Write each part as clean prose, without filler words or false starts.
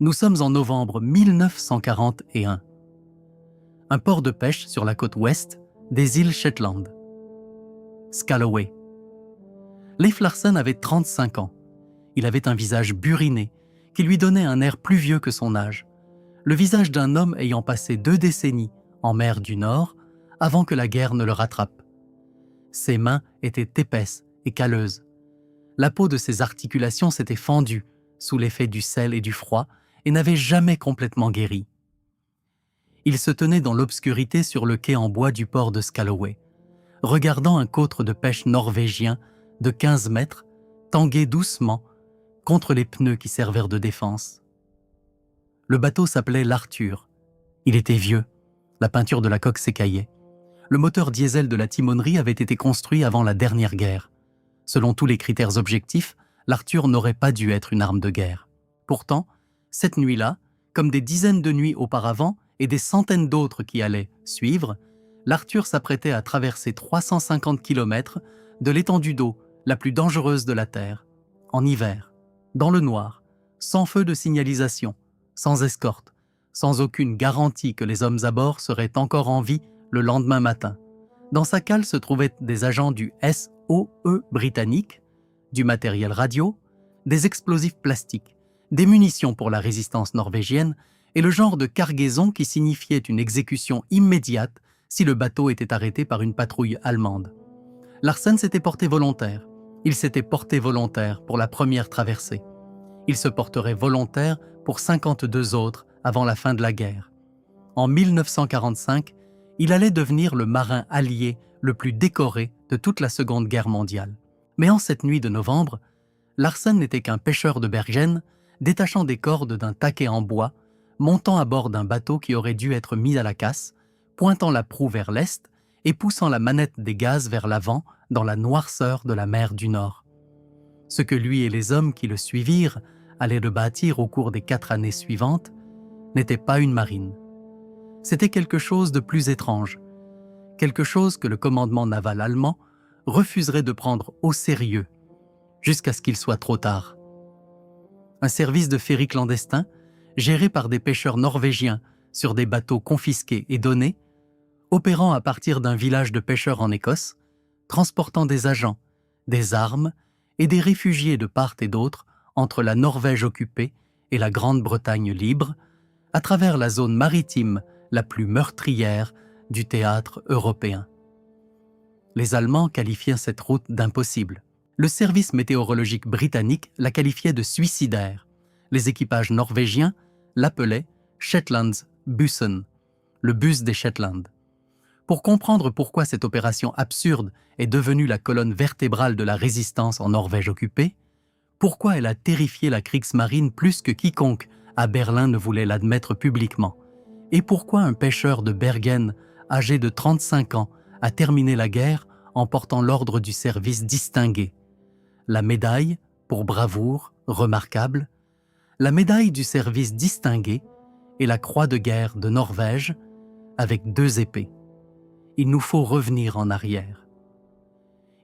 Nous sommes en novembre 1941. Un port de pêche sur la côte ouest des îles Shetland. Scalloway. Leif Larsen avait 35 ans. Il avait un visage buriné qui lui donnait un air plus vieux que son âge. Le visage d'un homme ayant passé 2 décennies en mer du Nord avant que la guerre ne le rattrape. Ses mains étaient épaisses et calleuses. La peau de ses articulations s'était fendue sous l'effet du sel et du froid et n'avait jamais complètement guéri. Il se tenait dans l'obscurité sur le quai en bois du port de Scalloway, regardant un côtre de pêche norvégien de 15 mètres tanguer doucement contre les pneus qui servirent de défense. Le bateau s'appelait l'Arthur. Il était vieux, la peinture de la coque s'écaillait. Le moteur diesel de la timonerie avait été construit avant la dernière guerre. Selon tous les critères objectifs, l'Arthur n'aurait pas dû être une arme de guerre. Pourtant, cette nuit-là, comme des dizaines de nuits auparavant et des centaines d'autres qui allaient suivre, l'Arthur s'apprêtait à traverser 350 km de l'étendue d'eau la plus dangereuse de la Terre, en hiver, dans le noir, sans feu de signalisation, sans escorte, sans aucune garantie que les hommes à bord seraient encore en vie le lendemain matin. Dans sa cale se trouvaient des agents du SOE britannique, du matériel radio, des explosifs plastiques, des munitions pour la résistance norvégienne et le genre de cargaison qui signifiait une exécution immédiate si le bateau était arrêté par une patrouille allemande. Larsen s'était porté volontaire. Il s'était porté volontaire pour la première traversée. Il se porterait volontaire pour 52 autres avant la fin de la guerre. En 1945, il allait devenir le marin allié le plus décoré de toute la Seconde Guerre mondiale. Mais en cette nuit de novembre, Larsen n'était qu'un pêcheur de Bergen, détachant des cordes d'un taquet en bois, montant à bord d'un bateau qui aurait dû être mis à la casse, pointant la proue vers l'est et poussant la manette des gaz vers l'avant dans la noirceur de la mer du Nord. Ce que lui et les hommes qui le suivirent allaient le bâtir au cours des 4 années suivantes n'était pas une marine. C'était quelque chose de plus étrange, quelque chose que le commandement naval allemand refuserait de prendre au sérieux jusqu'à ce qu'il soit trop tard. Un service de ferry clandestin, géré par des pêcheurs norvégiens sur des bateaux confisqués et donnés, opérant à partir d'un village de pêcheurs en Écosse, transportant des agents, des armes et des réfugiés de part et d'autre entre la Norvège occupée et la Grande-Bretagne libre, à travers la zone maritime la plus meurtrière du théâtre européen. Les Allemands qualifiaient cette route d'impossible. Le service météorologique britannique la qualifiait de suicidaire. Les équipages norvégiens l'appelaient Shetlands Bussen, le bus des Shetland. Pour comprendre pourquoi cette opération absurde est devenue la colonne vertébrale de la résistance en Norvège occupée, pourquoi elle a terrifié la Kriegsmarine plus que quiconque à Berlin ne voulait l'admettre publiquement, et pourquoi un pêcheur de Bergen, âgé de 35 ans, a terminé la guerre en portant l'ordre du service distingué, la médaille pour bravoure remarquable, la médaille du service distingué et la croix de guerre de Norvège avec 2 épées. Il nous faut revenir en arrière.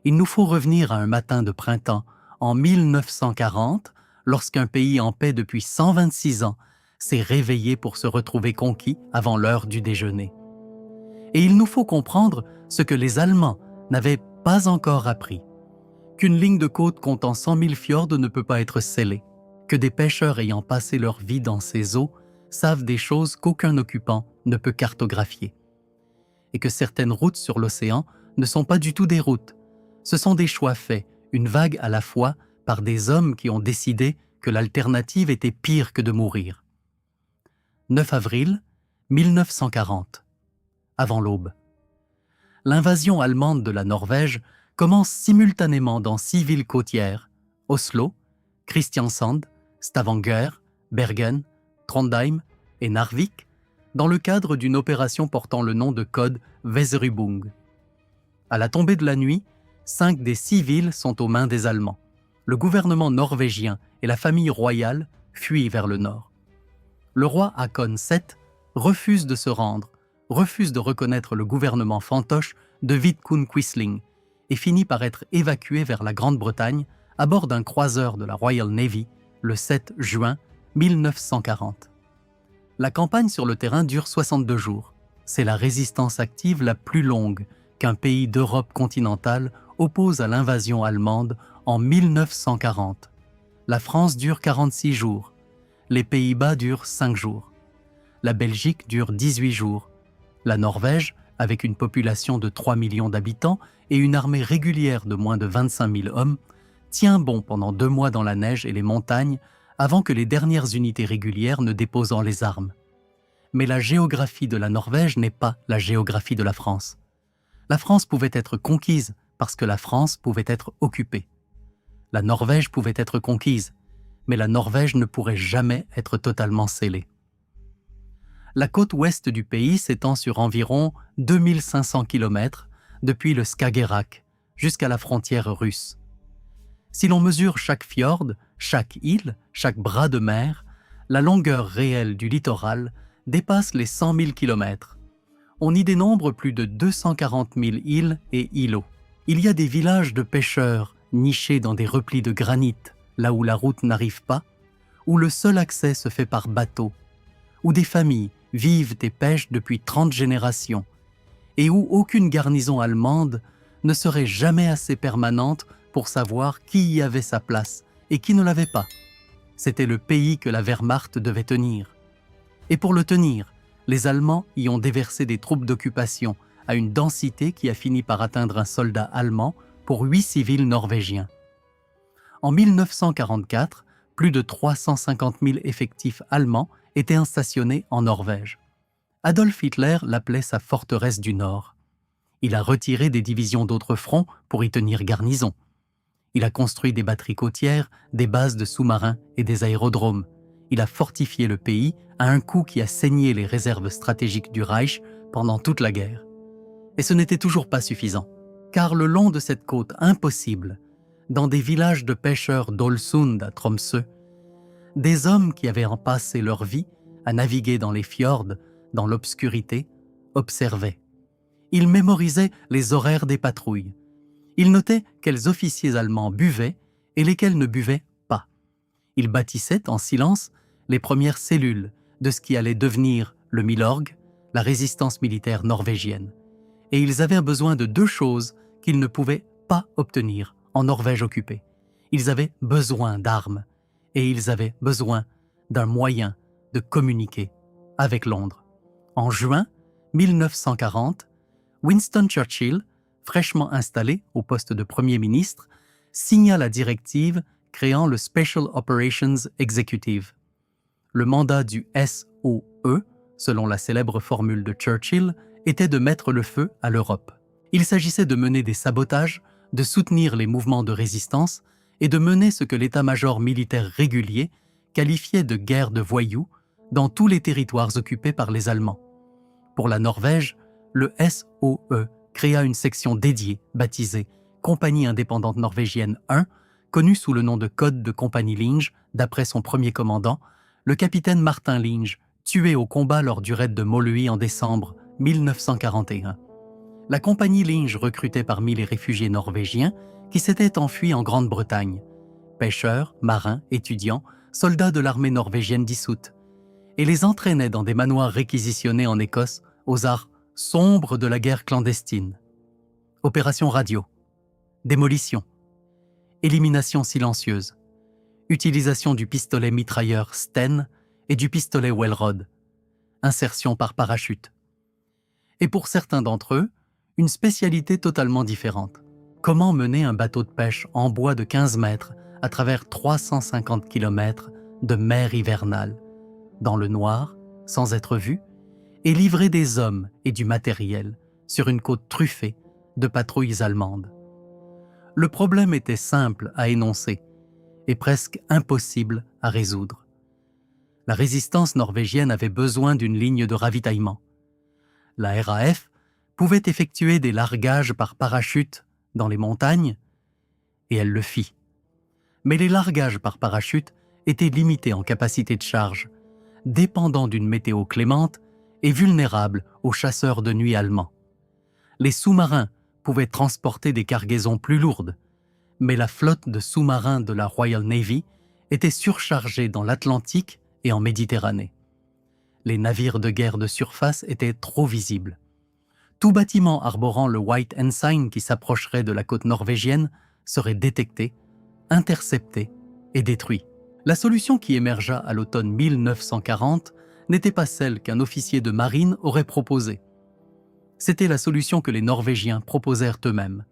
Il nous faut revenir à un matin de printemps en 1940, lorsqu'un pays en paix depuis 126 ans s'est réveillé pour se retrouver conquis avant l'heure du déjeuner. Et il nous faut comprendre ce que les Allemands n'avaient pas encore appris, qu'une ligne de côte comptant 100 000 fjords ne peut pas être scellée, que des pêcheurs ayant passé leur vie dans ces eaux savent des choses qu'aucun occupant ne peut cartographier, et que certaines routes sur l'océan ne sont pas du tout des routes. Ce sont des choix faits, une vague à la fois, par des hommes qui ont décidé que l'alternative était pire que de mourir. 9 avril 1940, avant l'aube. L'invasion allemande de la Norvège commence simultanément dans 6 villes côtières, Oslo, Kristiansand, Stavanger, Bergen, Trondheim et Narvik, dans le cadre d'une opération portant le nom de code Weserübung. À la tombée de la nuit, 5 des 6 villes sont aux mains des Allemands. Le gouvernement norvégien et la famille royale fuient vers le nord. Le roi Haakon VII refuse de se rendre, refuse de reconnaître le gouvernement fantoche de Vidkun Quisling et finit par être évacué vers la Grande-Bretagne à bord d'un croiseur de la Royal Navy le 7 juin 1940. La campagne sur le terrain dure 62 jours. C'est la résistance active la plus longue qu'un pays d'Europe continentale oppose à l'invasion allemande en 1940. La France dure 46 jours. Les Pays-Bas durent 5 jours. La Belgique dure 18 jours. La Norvège, avec une population de 3 millions d'habitants et une armée régulière de moins de 25 000 hommes, tient bon pendant 2 mois dans la neige et les montagnes avant que les dernières unités régulières ne déposent les armes. Mais la géographie de la Norvège n'est pas la géographie de la France. La France pouvait être conquise parce que la France pouvait être occupée. La Norvège pouvait être conquise, mais la Norvège ne pourrait jamais être totalement scellée. La côte ouest du pays s'étend sur environ 2500 km depuis le Skagerrak jusqu'à la frontière russe. Si l'on mesure chaque fjord, chaque île, chaque bras de mer, la longueur réelle du littoral dépasse les 100 000 km. On y dénombre plus de 240 000 îles et îlots. Il y a des villages de pêcheurs nichés dans des replis de granit, là où la route n'arrive pas, où le seul accès se fait par bateau, où des familles vivent et pêchent depuis 30 générations, et où aucune garnison allemande ne serait jamais assez permanente pour savoir qui y avait sa place et qui ne l'avait pas. C'était le pays que la Wehrmacht devait tenir. Et pour le tenir, les Allemands y ont déversé des troupes d'occupation à une densité qui a fini par atteindre un soldat allemand pour 8 civils norvégiens. En 1944, plus de 350 000 effectifs allemands étaient instationnés en Norvège. Adolf Hitler l'appelait sa forteresse du Nord. Il a retiré des divisions d'autres fronts pour y tenir garnison. Il a construit des batteries côtières, des bases de sous-marins et des aérodromes. Il a fortifié le pays à un coût qui a saigné les réserves stratégiques du Reich pendant toute la guerre. Et ce n'était toujours pas suffisant, car le long de cette côte impossible, dans des villages de pêcheurs d'Ålesund à Tromsø, des hommes qui avaient passé leur vie à naviguer dans les fjords, dans l'obscurité, observaient. Ils mémorisaient les horaires des patrouilles. Ils notaient quels officiers allemands buvaient et lesquels ne buvaient pas. Ils bâtissaient en silence les premières cellules de ce qui allait devenir le Milorg, la résistance militaire norvégienne. Et ils avaient besoin de 2 choses qu'ils ne pouvaient pas obtenir en Norvège occupée. Ils avaient besoin d'armes et ils avaient besoin d'un moyen de communiquer avec Londres. En juin 1940, Winston Churchill, fraîchement installé au poste de Premier ministre, signa la directive créant le Special Operations Executive. Le mandat du SOE, selon la célèbre formule de Churchill, était de mettre le feu à l'Europe. Il s'agissait de mener des sabotages, de soutenir les mouvements de résistance et de mener ce que l'état-major militaire régulier qualifiait de guerre de voyous dans tous les territoires occupés par les Allemands. Pour la Norvège, le SOE créa une section dédiée, baptisée Compagnie indépendante norvégienne 1, connue sous le nom de code de Compagnie Linge, d'après son premier commandant, le capitaine Martin Linge, tué au combat lors du raid de Moløy en décembre 1941. La compagnie Linge recrutait parmi les réfugiés norvégiens qui s'étaient enfuis en Grande-Bretagne. Pêcheurs, marins, étudiants, soldats de l'armée norvégienne dissoute, et les entraînait dans des manoirs réquisitionnés en Écosse aux arts sombres de la guerre clandestine. Opération radio, démolition, élimination silencieuse, utilisation du pistolet mitrailleur Sten et du pistolet Welrod, insertion par parachute. Et pour certains d'entre eux, une spécialité totalement différente. Comment mener un bateau de pêche en bois de 15 mètres à travers 350 km de mer hivernale, dans le noir, sans être vu, et livrer des hommes et du matériel sur une côte truffée de patrouilles allemandes. Le problème était simple à énoncer et presque impossible à résoudre. La résistance norvégienne avait besoin d'une ligne de ravitaillement. La RAF pouvait effectuer des largages par parachute dans les montagnes, et elle le fit. Mais les largages par parachute étaient limités en capacité de charge, dépendant d'une météo clémente et vulnérables aux chasseurs de nuit allemands. Les sous-marins pouvaient transporter des cargaisons plus lourdes, mais la flotte de sous-marins de la Royal Navy était surchargée dans l'Atlantique et en Méditerranée. Les navires de guerre de surface étaient trop visibles. Tout bâtiment arborant le White Ensign qui s'approcherait de la côte norvégienne serait détecté, intercepté et détruit. La solution qui émergea à l'automne 1940 n'était pas celle qu'un officier de marine aurait proposée. C'était la solution que les Norvégiens proposèrent eux-mêmes.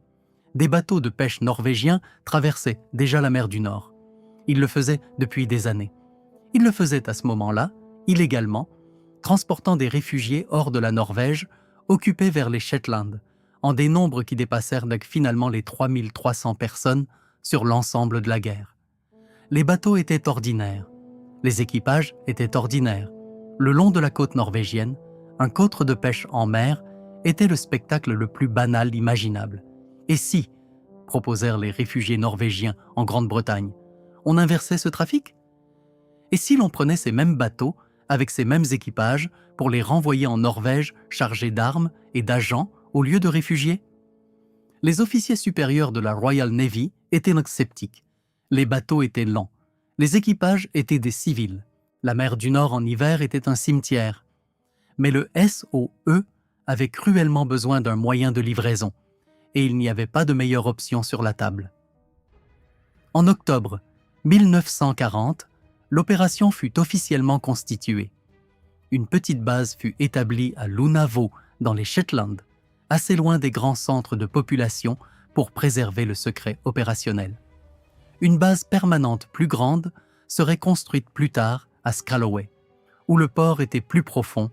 Des bateaux de pêche norvégiens traversaient déjà la mer du Nord. Ils le faisaient depuis des années. Ils le faisaient à ce moment-là, illégalement, transportant des réfugiés hors de la Norvège, occupés vers les Shetland, en des nombres qui dépassèrent donc finalement les 3300 personnes sur l'ensemble de la guerre. Les bateaux étaient ordinaires, les équipages étaient ordinaires. Le long de la côte norvégienne, un côtre de pêche en mer était le spectacle le plus banal imaginable. Et si, proposèrent les réfugiés norvégiens en Grande-Bretagne, on inversait ce trafic? Et si l'on prenait ces mêmes bateaux, avec ces mêmes équipages, pour les renvoyer en Norvège chargés d'armes et d'agents au lieu de réfugiés? Les officiers supérieurs de la Royal Navy étaient donc sceptiques. Les bateaux étaient lents. Les équipages étaient des civils. La mer du Nord en hiver était un cimetière. Mais le SOE avait cruellement besoin d'un moyen de livraison, et il n'y avait pas de meilleure option sur la table. En octobre 1940, l'opération fut officiellement constituée. Une petite base fut établie à Lunavo, dans les Shetland, assez loin des grands centres de population pour préserver le secret opérationnel. Une base permanente plus grande serait construite plus tard à Scalloway, où le port était plus profond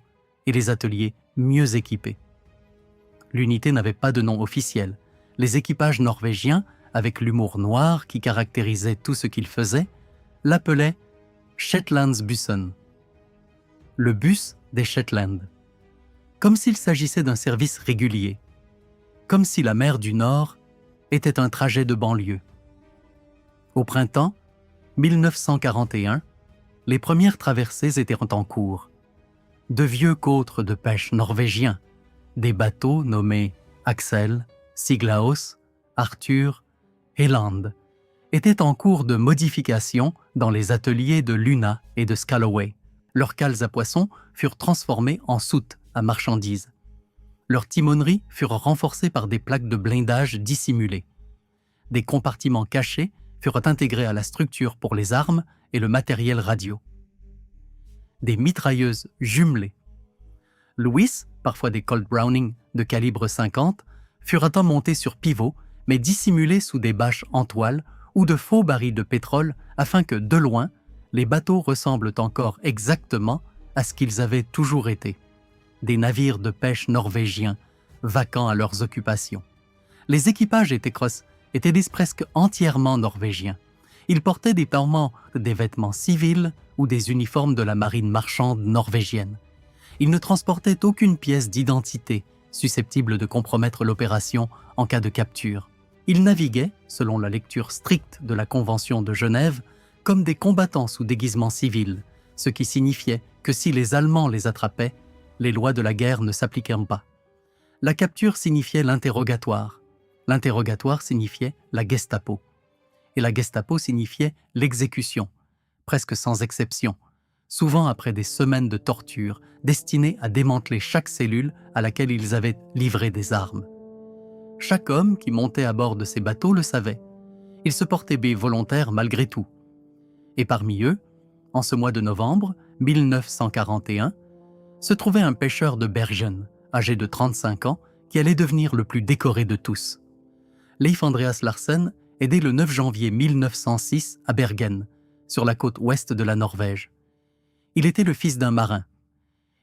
et les ateliers mieux équipés. L'unité n'avait pas de nom officiel. Les équipages norvégiens, avec l'humour noir qui caractérisait tout ce qu'ils faisaient, l'appelaient Shetlandsbussen, le bus des Shetland, comme s'il s'agissait d'un service régulier, comme si la mer du Nord était un trajet de banlieue. Au printemps 1941, les premières traversées étaient en cours. De vieux côtres de pêche norvégiens, des bateaux nommés Axel, Siglaos, Arthur et Land, étaient en cours de modification dans les ateliers de Luna et de Scalloway. Leurs cales à poissons furent transformées en soutes à marchandises. Leurs timoneries furent renforcées par des plaques de blindage dissimulées. Des compartiments cachés furent intégrés à la structure pour les armes et le matériel radio. Des mitrailleuses jumelées. Lewis, parfois des Colt Browning de calibre 50, furent montées sur pivot, mais dissimulées sous des bâches en toile ou de faux barils de pétrole afin que, de loin, les bateaux ressemblent encore exactement à ce qu'ils avaient toujours été, des navires de pêche norvégiens, vacants à leurs occupations. Les équipages étaient presque entièrement norvégiens. Ils portaient des vêtements civils ou des uniformes de la marine marchande norvégienne. Ils ne transportaient aucune pièce d'identité susceptible de compromettre l'opération en cas de capture. Ils naviguaient, selon la lecture stricte de la Convention de Genève, comme des combattants sous déguisement civil, ce qui signifiait que si les Allemands les attrapaient, les lois de la guerre ne s'appliquaient pas. La capture signifiait l'interrogatoire. L'interrogatoire signifiait la Gestapo. Et la Gestapo signifiait l'exécution, presque sans exception, souvent après des semaines de torture destinées à démanteler chaque cellule à laquelle ils avaient livré des armes. Chaque homme qui montait à bord de ces bateaux le savait. Ils se portaient volontaires malgré tout. Et parmi eux, en ce mois de novembre 1941, se trouvait un pêcheur de Bergen, âgé de 35 ans, qui allait devenir le plus décoré de tous. Leif Andreas Larsen est né le 9 janvier 1906 à Bergen, sur la côte ouest de la Norvège. Il était le fils d'un marin.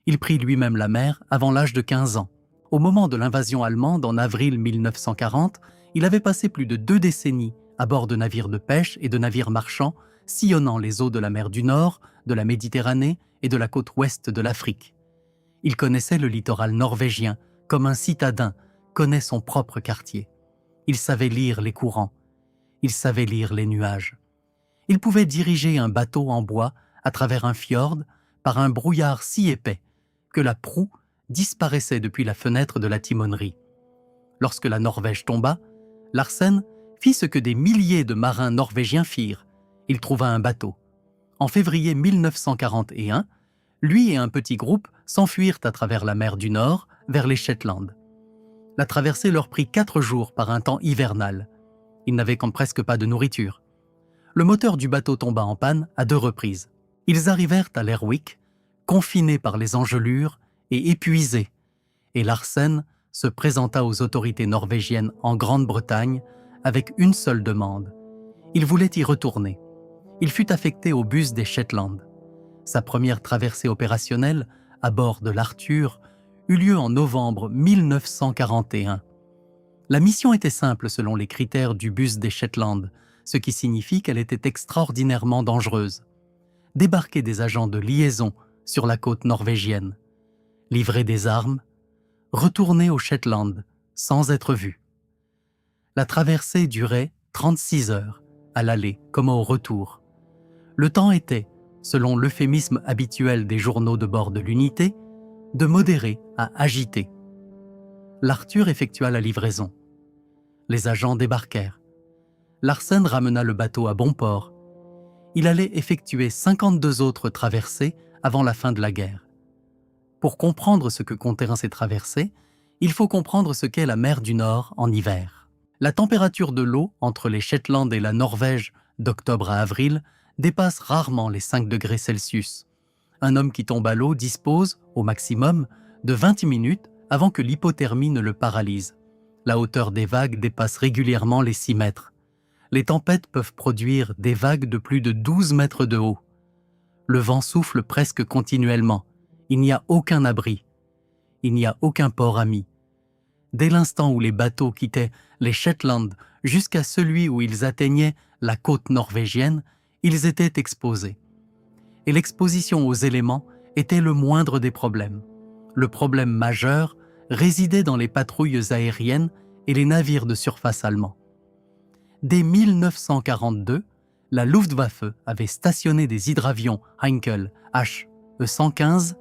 Il prit lui-même la mer avant l'âge de 15 ans. Au moment de l'invasion allemande en avril 1940, il avait passé plus de 2 décennies à bord de navires de pêche et de navires marchands, sillonnant les eaux de la mer du Nord, de la Méditerranée et de la côte ouest de l'Afrique. Il connaissait le littoral norvégien comme un citadin connaît son propre quartier. Il savait lire les courants. Il savait lire les nuages. Il pouvait diriger un bateau en bois à travers un fjord par un brouillard si épais que la proue disparaissait depuis la fenêtre de la timonerie. Lorsque la Norvège tomba, Larsen fit ce que des milliers de marins norvégiens firent. Il trouva un bateau. En février 1941, lui et un petit groupe s'enfuirent à travers la mer du Nord vers les Shetland. La traversée leur prit 4 jours par un temps hivernal. Ils n'avaient presque pas de nourriture. Le moteur du bateau tomba en panne à 2 reprises. Ils arrivèrent à Lerwick, confinés par les engelures et épuisés, et Larsen se présenta aux autorités norvégiennes en Grande-Bretagne avec une seule demande. Il voulait y retourner. Il fut affecté au bus des Shetland. Sa première traversée opérationnelle, à bord de l'Arthur, eut lieu en novembre 1941. La mission était simple selon les critères du bus des Shetland, ce qui signifie qu'elle était extraordinairement dangereuse. Débarquer des agents de liaison sur la côte norvégienne, livrer des armes, retourner aux Shetland sans être vu. La traversée durait 36 heures, à l'aller comme au retour. Le temps était, selon l'euphémisme habituel des journaux de bord de l'unité, de modéré à agité. L'Arthur effectua la livraison. Les agents débarquèrent. Larsen ramena le bateau à bon port. Il allait effectuer 52 autres traversées avant la fin de la guerre. Pour comprendre ce que contiennent ces traversées, il faut comprendre ce qu'est la mer du Nord en hiver. La température de l'eau entre les Shetland et la Norvège d'octobre à avril dépasse rarement les 5 degrés Celsius. Un homme qui tombe à l'eau dispose, au maximum, de 20 minutes avant que l'hypothermie ne le paralyse. La hauteur des vagues dépasse régulièrement les 6 mètres. Les tempêtes peuvent produire des vagues de plus de 12 mètres de haut. Le vent souffle presque continuellement. Il n'y a aucun abri. Il n'y a aucun port ami. Dès l'instant où les bateaux quittaient les Shetland jusqu'à celui où ils atteignaient la côte norvégienne, ils étaient exposés. Et l'exposition aux éléments était le moindre des problèmes. Le problème majeur résidait dans les patrouilles aériennes et les navires de surface allemands. Dès 1942, la Luftwaffe avait stationné des hydravions Heinkel HE-115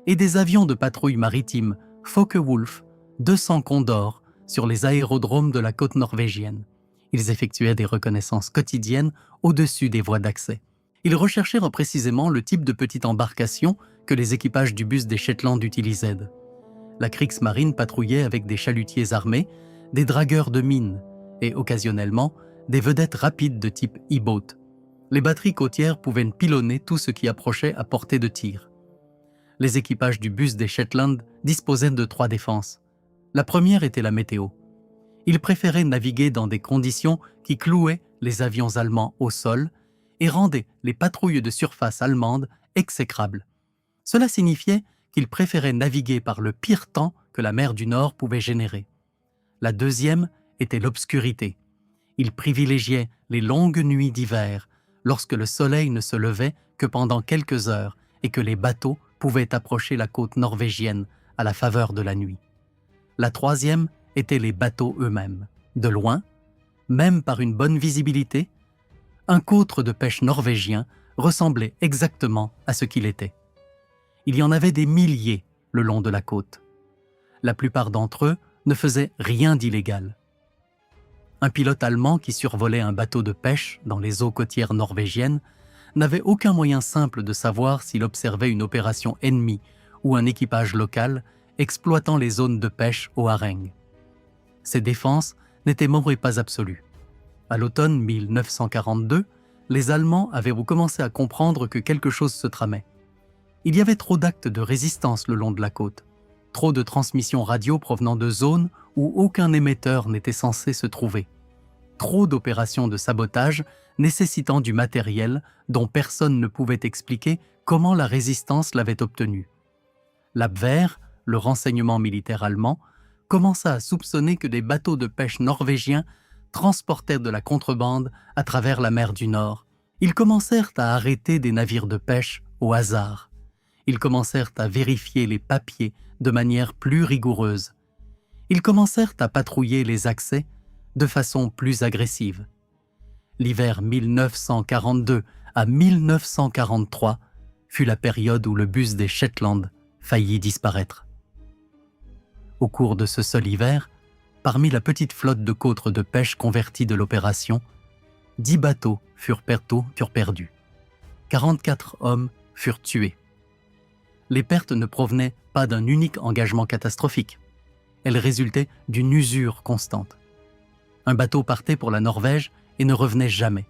et des avions de patrouille maritime Focke-Wulf 200 Condor sur les aérodromes de la côte norvégienne. Ils effectuaient des reconnaissances quotidiennes au-dessus des voies d'accès. Ils recherchaient précisément le type de petite embarcation que les équipages du bus des Shetland utilisaient. La Kriegsmarine patrouillait avec des chalutiers armés, des dragueurs de mines et, occasionnellement, des vedettes rapides de type e-boat. Les batteries côtières pouvaient pilonner tout ce qui approchait à portée de tir. Les équipages du bus des Shetland disposaient de 3 défenses. La première était la météo. Ils préféraient naviguer dans des conditions qui clouaient les avions allemands au sol et rendaient les patrouilles de surface allemandes exécrables. Cela signifiait qu'ils préféraient naviguer par le pire temps que la mer du Nord pouvait générer. La deuxième était l'obscurité. Ils privilégiaient les longues nuits d'hiver, lorsque le soleil ne se levait que pendant quelques heures et que les bateaux pouvaient approcher la côte norvégienne à la faveur de la nuit. La troisième étaient les bateaux eux-mêmes. De loin, même par une bonne visibilité, un côtre de pêche norvégien ressemblait exactement à ce qu'il était. Il y en avait des milliers le long de la côte. La plupart d'entre eux ne faisaient rien d'illégal. Un pilote allemand qui survolait un bateau de pêche dans les eaux côtières norvégiennes n'avait aucun moyen simple de savoir s'il observait une opération ennemie ou un équipage local exploitant les zones de pêche au hareng. Ces défenses n'étaient même pas absolues. À l'automne 1942, les Allemands avaient commencé à comprendre que quelque chose se tramait. Il y avait trop d'actes de résistance le long de la côte, trop de transmissions radio provenant de zones où aucun émetteur n'était censé se trouver, trop d'opérations de sabotage nécessitant du matériel dont personne ne pouvait expliquer comment la résistance l'avait obtenu. L'Abwehr, le renseignement militaire allemand, commença à soupçonner que des bateaux de pêche norvégiens transportaient de la contrebande à travers la mer du Nord. Ils commencèrent à arrêter des navires de pêche au hasard. Ils commencèrent à vérifier les papiers de manière plus rigoureuse. Ils commencèrent à patrouiller les accès de façon plus agressive. L'hiver 1942 à 1943 fut la période où le bus des Shetland faillit disparaître. Au cours de ce seul hiver, parmi la petite flotte de côtres de pêche convertie de l'opération, 10 bateaux furent perdus. 44 hommes furent tués. Les pertes ne provenaient pas d'un unique engagement catastrophique. Elles résultaient d'une usure constante. Un bateau partait pour la Norvège et ne revenait jamais.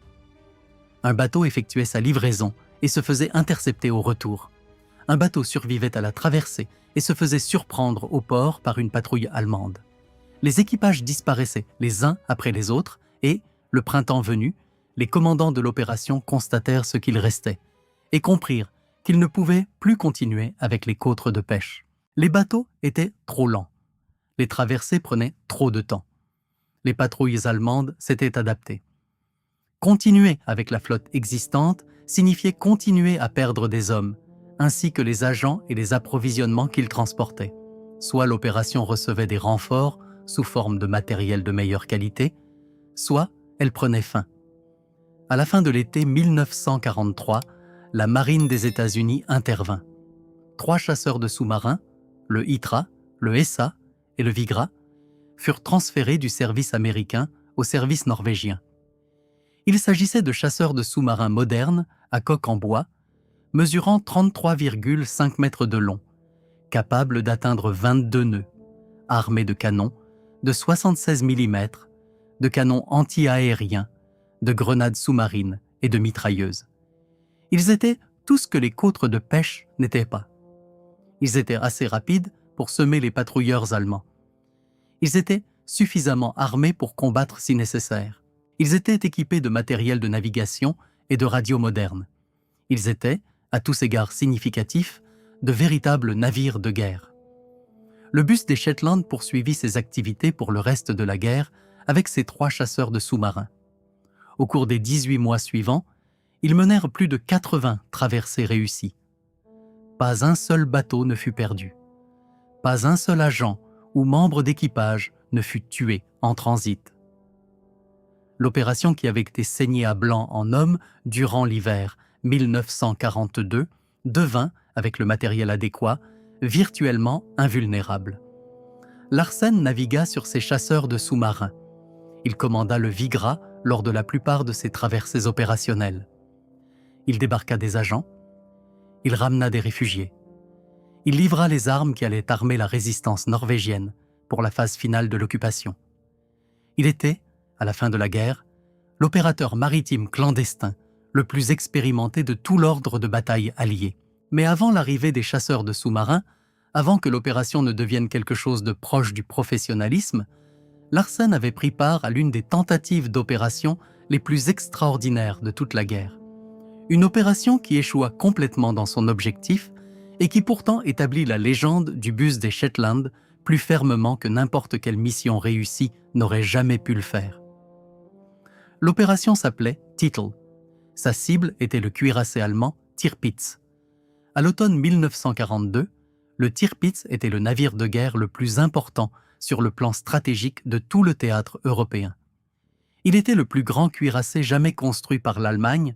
Un bateau effectuait sa livraison et se faisait intercepter au retour. Un bateau survivait à la traversée et se faisait surprendre au port par une patrouille allemande. Les équipages disparaissaient les uns après les autres et, le printemps venu, les commandants de l'opération constatèrent ce qu'il restait et comprirent qu'ils ne pouvaient plus continuer avec les côtes de pêche. Les bateaux étaient trop lents. Les traversées prenaient trop de temps. Les patrouilles allemandes s'étaient adaptées. Continuer avec la flotte existante signifiait continuer à perdre des hommes, ainsi que les agents et les approvisionnements qu'ils transportaient. Soit l'opération recevait des renforts sous forme de matériel de meilleure qualité, soit elle prenait fin. À la fin de l'été 1943, la marine des États-Unis intervint. 3 chasseurs de sous-marins, le Hitra, le Essa et le Vigra, furent transférés du service américain au service norvégien. Il s'agissait de chasseurs de sous-marins modernes à coque en bois, mesurant 33,5 mètres de long, capables d'atteindre 22 nœuds, armés de canons de 76 mm, de canons anti-aériens, de grenades sous-marines et de mitrailleuses. Ils étaient tout ce que les côtes de pêche n'étaient pas. Ils étaient assez rapides pour semer les patrouilleurs allemands. Ils étaient suffisamment armés pour combattre si nécessaire. Ils étaient équipés de matériel de navigation et de radios modernes. Ils étaient, à tous égards significatifs, de véritables navires de guerre. Le bus des Shetland poursuivit ses activités pour le reste de la guerre avec ses 3 chasseurs de sous-marins. Au cours des 18 mois suivants, ils menèrent plus de 80 traversées réussies. Pas un seul bateau ne fut perdu. Pas un seul agent ou membre d'équipage ne fut tué en transit. L'opération qui avait été saignée à blanc en hommes durant l'hiver 1942 devint, avec le matériel adéquat, virtuellement invulnérable. Larsen navigua sur ses chasseurs de sous-marins. Il commanda le Vigra lors de la plupart de ses traversées opérationnelles. Il débarqua des agents. Il ramena des réfugiés. Il livra les armes qui allaient armer la résistance norvégienne pour la phase finale de l'occupation. Il était, à la fin de la guerre, l'opérateur maritime clandestin le plus expérimenté de tout l'ordre de bataille allié. Mais avant l'arrivée des chasseurs de sous-marins, avant que l'opération ne devienne quelque chose de proche du professionnalisme, Larsen avait pris part à l'une des tentatives d'opération les plus extraordinaires de toute la guerre. Une opération qui échoua complètement dans son objectif et qui pourtant établit la légende du bus des Shetland plus fermement que n'importe quelle mission réussie n'aurait jamais pu le faire. L'opération s'appelait Titel. Sa cible était le cuirassé allemand Tirpitz. À l'automne 1942, le Tirpitz était le navire de guerre le plus important sur le plan stratégique de tout le théâtre européen. Il était le plus grand cuirassé jamais construit par l'Allemagne,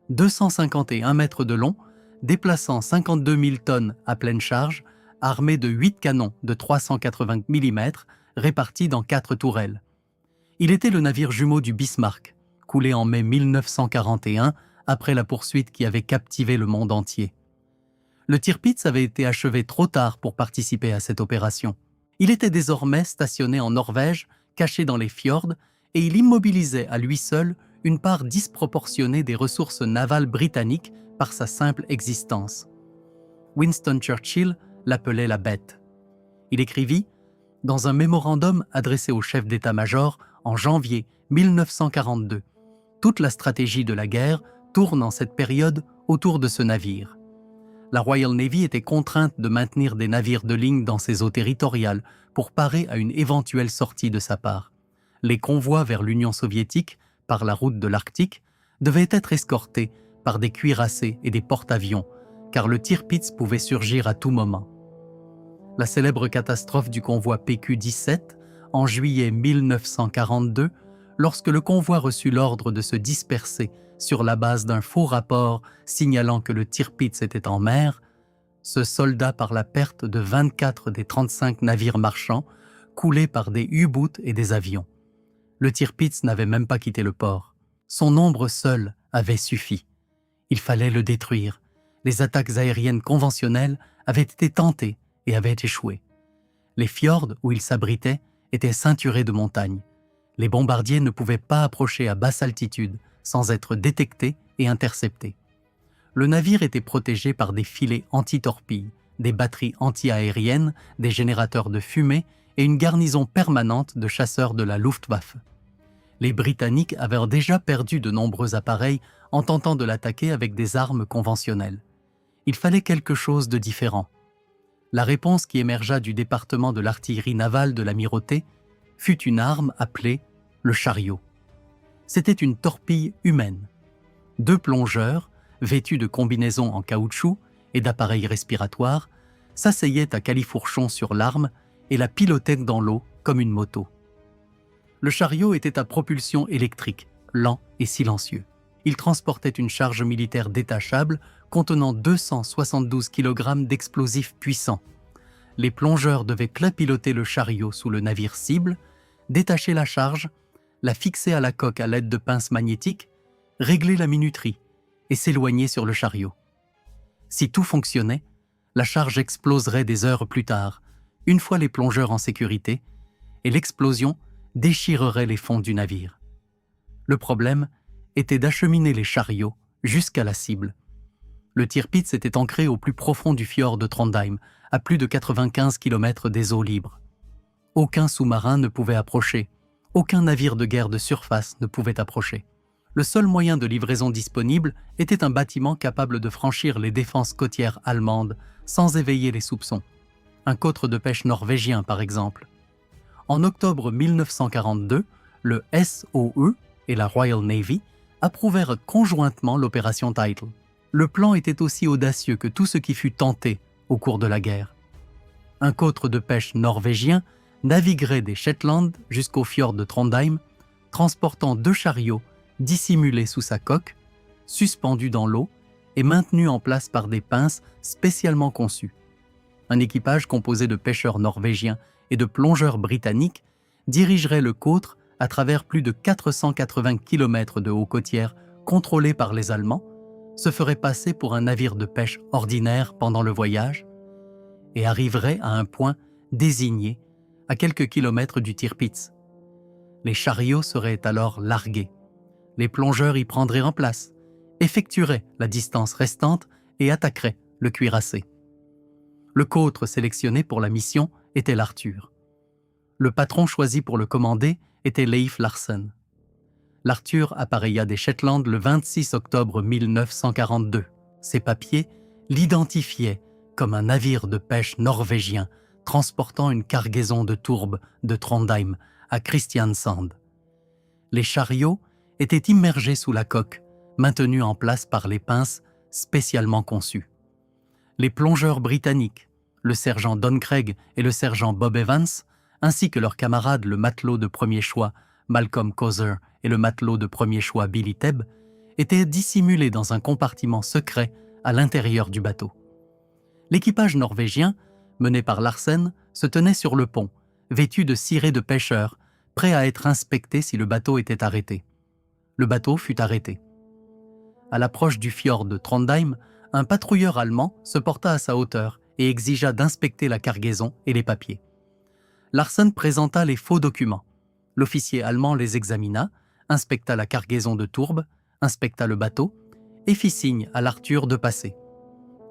251 mètres de long, déplaçant 52 000 tonnes à pleine charge, armé de 8 canons de 380 mm répartis dans 4 tourelles. Il était le navire jumeau du Bismarck, coulé en mai 1941 après la poursuite qui avait captivé le monde entier. Le Tirpitz avait été achevé trop tard pour participer à cette opération. Il était désormais stationné en Norvège, caché dans les fjords, et il immobilisait à lui seul une part disproportionnée des ressources navales britanniques par sa simple existence. Winston Churchill l'appelait la bête. Il écrivit, dans un mémorandum adressé au chef d'état-major en janvier 1942, « Toute la stratégie de la guerre tourne en cette période autour de ce navire. La Royal Navy était contrainte de maintenir des navires de ligne dans ses eaux territoriales pour parer à une éventuelle sortie de sa part. Les convois vers l'Union soviétique, par la route de l'Arctique, devaient être escortés par des cuirassés et des porte-avions, car le Tirpitz pouvait surgir à tout moment. La célèbre catastrophe du convoi PQ-17, en juillet 1942, lorsque le convoi reçut l'ordre de se disperser sur la base d'un faux rapport signalant que le Tirpitz était en mer, se solda par la perte de 24 des 35 navires marchands coulés par des U-boots et des avions. Le Tirpitz n'avait même pas quitté le port. Son nombre seul avait suffi. Il fallait le détruire. Les attaques aériennes conventionnelles avaient été tentées et avaient échoué. Les fjords où il s'abritait étaient ceinturés de montagnes. Les bombardiers ne pouvaient pas approcher à basse altitude sans être détectés et interceptés. Le navire était protégé par des filets anti-torpilles, des batteries anti-aériennes, des générateurs de fumée et une garnison permanente de chasseurs de la Luftwaffe. Les Britanniques avaient déjà perdu de nombreux appareils en tentant de l'attaquer avec des armes conventionnelles. Il fallait quelque chose de différent. La réponse qui émergea du département de l'artillerie navale de l'Amirauté fut une arme appelée le chariot. C'était une torpille humaine. 2 plongeurs, vêtus de combinaisons en caoutchouc et d'appareils respiratoires, s'asseyaient à califourchon sur l'arme et la pilotaient dans l'eau comme une moto. Le chariot était à propulsion électrique, lent et silencieux. Il transportait une charge militaire détachable contenant 272 kg d'explosifs puissants. Les plongeurs devaient piloter le chariot sous le navire cible, détacher la charge, la fixer à la coque à l'aide de pinces magnétiques, régler la minuterie et s'éloigner sur le chariot. Si tout fonctionnait, la charge exploserait des heures plus tard, une fois les plongeurs en sécurité, et l'explosion déchirerait les fonds du navire. Le problème était d'acheminer les chariots jusqu'à la cible. Le Tirpitz était ancré au plus profond du fjord de Trondheim, à plus de 95 km des eaux libres. Aucun sous-marin ne pouvait approcher, aucun navire de guerre de surface ne pouvait approcher. Le seul moyen de livraison disponible était un bâtiment capable de franchir les défenses côtières allemandes sans éveiller les soupçons. Un côtre de pêche norvégien, par exemple. En octobre 1942, le SOE et la Royal Navy approuvèrent conjointement l'opération Title. Le plan était aussi audacieux que tout ce qui fut tenté au cours de la guerre. Un côtre de pêche norvégien naviguerait des Shetland jusqu'au fjord de Trondheim, transportant 2 chariots dissimulés sous sa coque, suspendus dans l'eau et maintenus en place par des pinces spécialement conçues. Un équipage composé de pêcheurs norvégiens et de plongeurs britanniques dirigerait le côtre à travers plus de 480 km de hauts côtières contrôlés par les Allemands, se ferait passer pour un navire de pêche ordinaire pendant le voyage et arriverait à un point désigné à quelques kilomètres du Tirpitz. Les chariots seraient alors largués. Les plongeurs y prendraient en place, effectueraient la distance restante et attaqueraient le cuirassé. Le côtre sélectionné pour la mission était l'Arthur. Le patron choisi pour le commander était Leif Larsen. L'Arthur appareilla des Shetland le 26 octobre 1942. Ses papiers l'identifiaient comme un navire de pêche norvégien transportant une cargaison de tourbe de Trondheim à Kristiansand. Les chariots étaient immergés sous la coque, maintenus en place par les pinces spécialement conçues. Les plongeurs britanniques, le sergent Don Craig et le sergent Bob Evans, ainsi que leurs camarades le matelot de premier choix Malcolm Coser et le matelot de premier choix Billy Tebb, étaient dissimulés dans un compartiment secret à l'intérieur du bateau. L'équipage norvégien, mené par Larsen, se tenait sur le pont, vêtu de cirés de pêcheurs, prêt à être inspecté si le bateau était arrêté. Le bateau fut arrêté. À l'approche du fjord de Trondheim, un patrouilleur allemand se porta à sa hauteur et exigea d'inspecter la cargaison et les papiers. Larsen présenta les faux documents. L'officier allemand les examina, inspecta la cargaison de tourbe, inspecta le bateau et fit signe à l'Arthur de passer.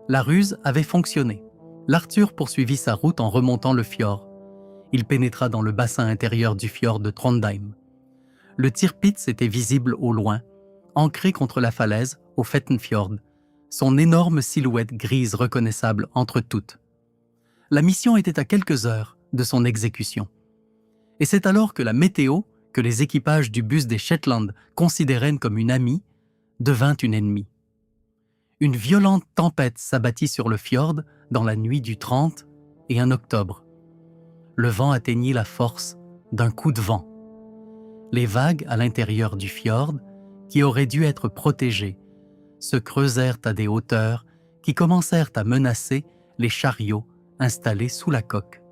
La ruse avait fonctionné. L'Arthur poursuivit sa route en remontant le fjord. Il pénétra dans le bassin intérieur du fjord de Trondheim. Le Tirpitz était visible au loin, ancré contre la falaise au Fettenfjord, son énorme silhouette grise reconnaissable entre toutes. La mission était à quelques heures de son exécution. Et c'est alors que la météo, que les équipages du bus des Shetland considéraient comme une amie, devint une ennemie. Une violente tempête s'abattit sur le fjord dans la nuit du 30 et 1 octobre. Le vent atteignit la force d'un coup de vent. Les vagues à l'intérieur du fjord, qui auraient dû être protégées, se creusèrent à des hauteurs qui commencèrent à menacer les chariots installés sous la coque.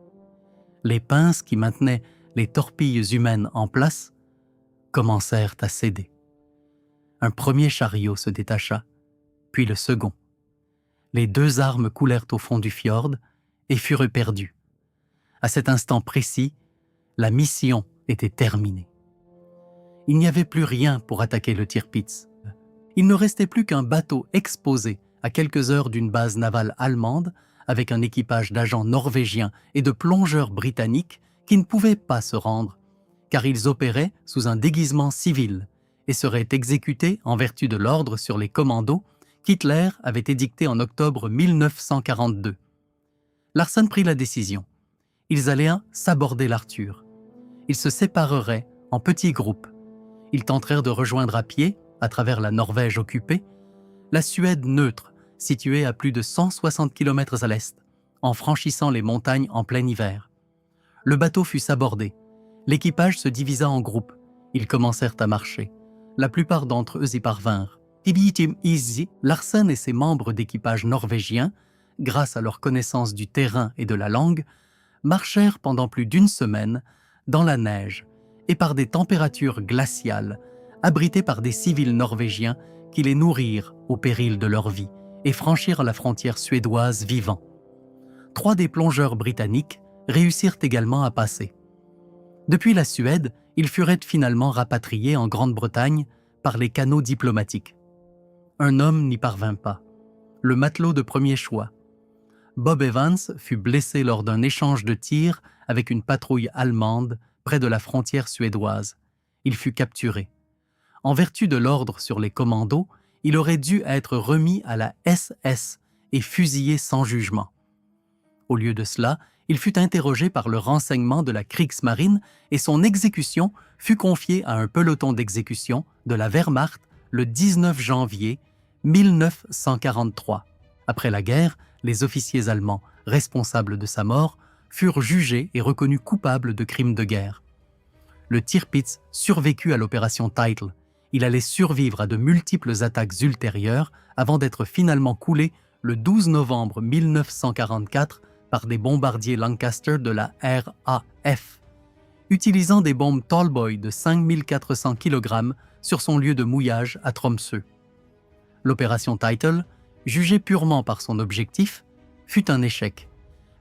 Les pinces qui maintenaient les torpilles humaines en place commencèrent à céder. Un premier chariot se détacha, puis le second. Les deux armes coulèrent au fond du fjord et furent perdues. À cet instant précis, la mission était terminée. Il n'y avait plus rien pour attaquer le Tirpitz. Il ne restait plus qu'un bateau exposé à quelques heures d'une base navale allemande avec un équipage d'agents norvégiens et de plongeurs britanniques qui ne pouvaient pas se rendre, car ils opéraient sous un déguisement civil et seraient exécutés en vertu de l'ordre sur les commandos qu'Hitler avait édicté en octobre 1942. Larsen prit la décision. Ils allaient s'aborder l'Arthur. Ils se sépareraient en petits groupes. Ils tentèrent de rejoindre à pied, à travers la Norvège occupée, la Suède neutre, située à plus de 160 km à l'est, en franchissant les montagnes en plein hiver. Le bateau fut sabordé. L'équipage se divisa en groupes. Ils commencèrent à marcher. La plupart d'entre eux y parvinrent. Larsen et ses membres d'équipage norvégiens, grâce à leur connaissance du terrain et de la langue, marchèrent pendant plus d'une semaine dans la neige et par des températures glaciales, abrités par des civils norvégiens qui les nourrirent au péril de leur vie et franchirent la frontière suédoise vivants. 3 des plongeurs britanniques réussirent également à passer. Depuis la Suède, ils furent finalement rapatriés en Grande-Bretagne par les canaux diplomatiques. Un homme n'y parvint pas, le matelot de premier choix. Bob Evans fut blessé lors d'un échange de tirs avec une patrouille allemande près de la frontière suédoise. Il fut capturé. En vertu de l'ordre sur les commandos, il aurait dû être remis à la SS et fusillé sans jugement. Au lieu de cela, il fut interrogé par le renseignement de la Kriegsmarine et son exécution fut confiée à un peloton d'exécution de la Wehrmacht le 19 janvier 1943. Après la guerre, les officiers allemands responsables de sa mort furent jugés et reconnus coupables de crimes de guerre. Le Tirpitz survécut à l'opération Title. Il allait survivre à de multiples attaques ultérieures avant d'être finalement coulé le 12 novembre 1944 par des bombardiers Lancaster de la RAF, utilisant des bombes Tallboy de 5400 kg sur son lieu de mouillage à Tromsø. L'opération Title, jugée purement par son objectif, fut un échec.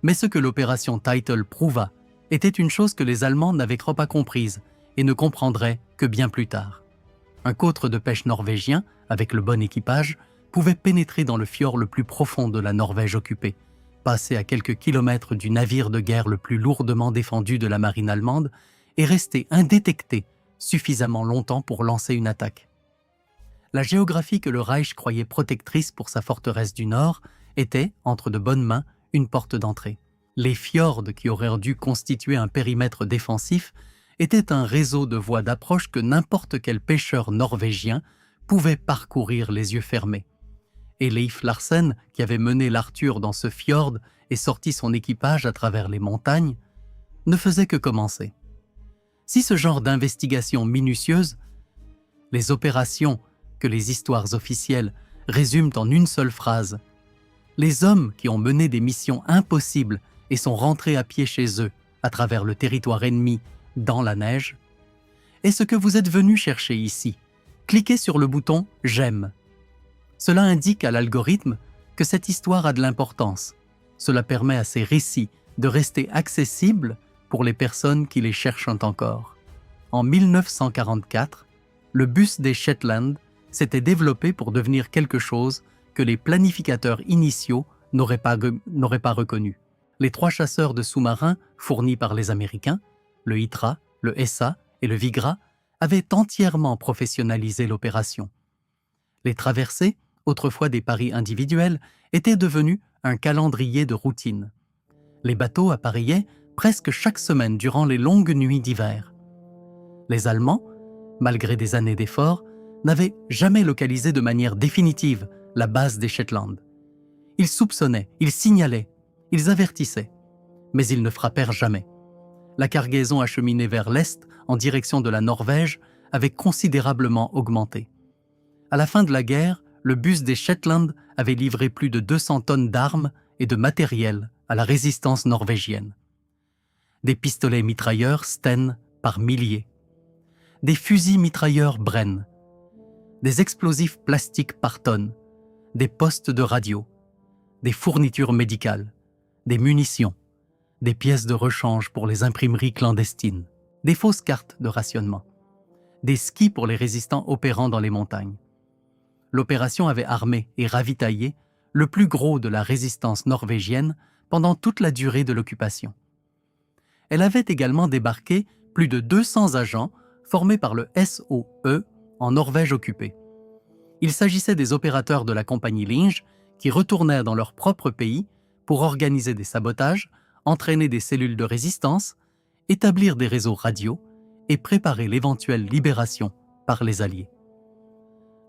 Mais ce que l'opération Title prouva était une chose que les Allemands n'avaient pas comprise et ne comprendraient que bien plus tard. Un côtre de pêche norvégien, avec le bon équipage, pouvait pénétrer dans le fjord le plus profond de la Norvège occupée, passer à quelques kilomètres du navire de guerre le plus lourdement défendu de la marine allemande et rester indétecté suffisamment longtemps pour lancer une attaque. La géographie que le Reich croyait protectrice pour sa forteresse du Nord était, entre de bonnes mains, une porte d'entrée. Les fjords qui auraient dû constituer un périmètre défensif étaient un réseau de voies d'approche que n'importe quel pêcheur norvégien pouvait parcourir les yeux fermés. Et Leif Larsen, qui avait mené l'Arthur dans ce fjord et sorti son équipage à travers les montagnes, ne faisait que commencer. Si ce genre d'investigation minutieuse, les opérations que les histoires officielles résument en une seule phrase, les hommes qui ont mené des missions impossibles et sont rentrés à pied chez eux à travers le territoire ennemi dans la neige, est ce que vous êtes venu chercher ici. Cliquez sur le bouton « J'aime ». Cela indique à l'algorithme que cette histoire a de l'importance. Cela permet à ces récits de rester accessibles pour les personnes qui les cherchent encore. En 1944, le bus des Shetland s'était développé pour devenir quelque chose que les planificateurs initiaux n'auraient pas reconnu. Les 3 chasseurs de sous-marins fournis par les Américains, le Hitra, le Essa et le Vigra, avaient entièrement professionnalisé l'opération. Les traversées, autrefois des paris individuels, étaient devenues un calendrier de routine. Les bateaux appareillaient presque chaque semaine durant les longues nuits d'hiver. Les Allemands, malgré des années d'efforts, n'avaient jamais localisé de manière définitive la base des Shetland. Ils soupçonnaient, ils signalaient, ils avertissaient, mais ils ne frappèrent jamais. La cargaison acheminée vers l'est, en direction de la Norvège, avait considérablement augmenté. À la fin de la guerre, le bus des Shetland avait livré plus de 200 tonnes d'armes et de matériel à la résistance norvégienne. Des pistolets mitrailleurs Sten par milliers, des fusils mitrailleurs Bren, des explosifs plastiques par tonnes, des postes de radio, des fournitures médicales, des munitions, des pièces de rechange pour les imprimeries clandestines, des fausses cartes de rationnement, des skis pour les résistants opérant dans les montagnes. L'opération avait armé et ravitaillé le plus gros de la résistance norvégienne pendant toute la durée de l'occupation. Elle avait également débarqué plus de 200 agents formés par le SOE en Norvège occupée. Il s'agissait des opérateurs de la compagnie Linge qui retournèrent dans leur propre pays pour organiser des sabotages, entraîner des cellules de résistance, établir des réseaux radio et préparer l'éventuelle libération par les Alliés.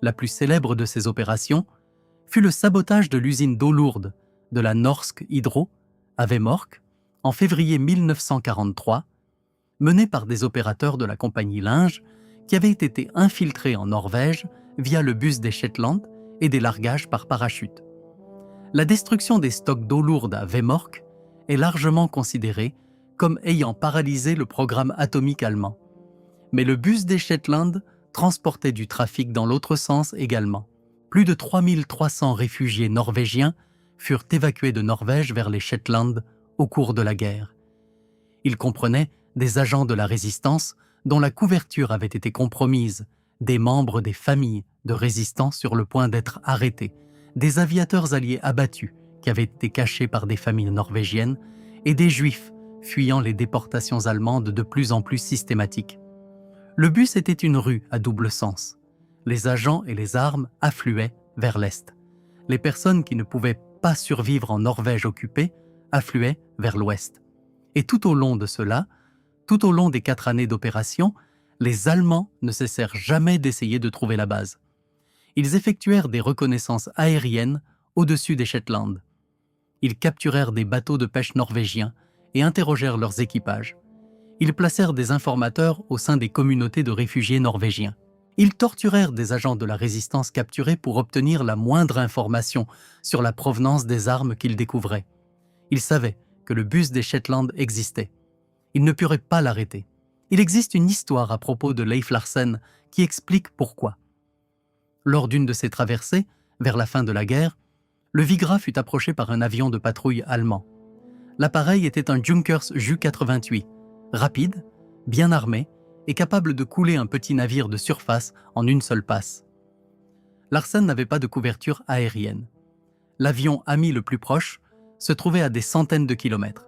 La plus célèbre de ces opérations fut le sabotage de l'usine d'eau lourde de la Norsk Hydro à Vemork en février 1943, menée par des opérateurs de la compagnie Linge qui avaient été infiltrés en Norvège via le bus des Shetland et des largages par parachute. La destruction des stocks d'eau lourde à Vemork est largement considérée comme ayant paralysé le programme atomique allemand. Mais le bus des Shetland transportait du trafic dans l'autre sens également. Plus de 3300 réfugiés norvégiens furent évacués de Norvège vers les Shetland au cours de la guerre. Ils comprenaient des agents de la résistance dont la couverture avait été compromise, des membres des familles de résistants sur le point d'être arrêtés, des aviateurs alliés abattus qui avaient été cachés par des familles norvégiennes et des juifs fuyant les déportations allemandes de plus en plus systématiques. Le bus était une rue à double sens. Les agents et les armes affluaient vers l'est. Les personnes qui ne pouvaient pas survivre en Norvège occupée affluaient vers l'ouest. Et tout au long de cela, tout au long des 4 années d'opération, les Allemands ne cessèrent jamais d'essayer de trouver la base. Ils effectuèrent des reconnaissances aériennes au-dessus des Shetland. Ils capturèrent des bateaux de pêche norvégiens et interrogèrent leurs équipages. Ils placèrent des informateurs au sein des communautés de réfugiés norvégiens. Ils torturèrent des agents de la résistance capturés pour obtenir la moindre information sur la provenance des armes qu'ils découvraient. Ils savaient que le bus des Shetland existait. Ils ne purent pas l'arrêter. Il existe une histoire à propos de Leif Larsen qui explique pourquoi. Lors d'une de ses traversées, vers la fin de la guerre, le Vigra fut approché par un avion de patrouille allemand. L'appareil était un Junkers Ju-88, rapide, bien armé et capable de couler un petit navire de surface en une seule passe. Larsen n'avait pas de couverture aérienne. L'avion ami le plus proche se trouvait à des centaines de kilomètres.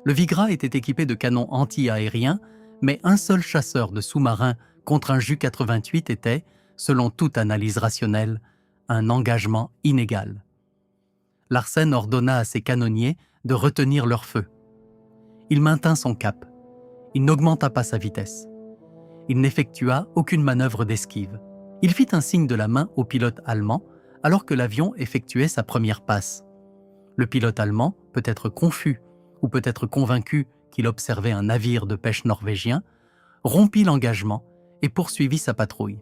Le Vigra était équipé de canons anti-aériens, mais un seul chasseur de sous-marins contre un Ju-88 était, selon toute analyse rationnelle, un engagement inégal. Larsen ordonna à ses canonniers de retenir leur feu. Il maintint son cap. Il n'augmenta pas sa vitesse. Il n'effectua aucune manœuvre d'esquive. Il fit un signe de la main au pilote allemand alors que l'avion effectuait sa première passe. Le pilote allemand, peut-être confus ou peut-être convaincu qu'il observait un navire de pêche norvégien, rompit l'engagement et poursuivit sa patrouille.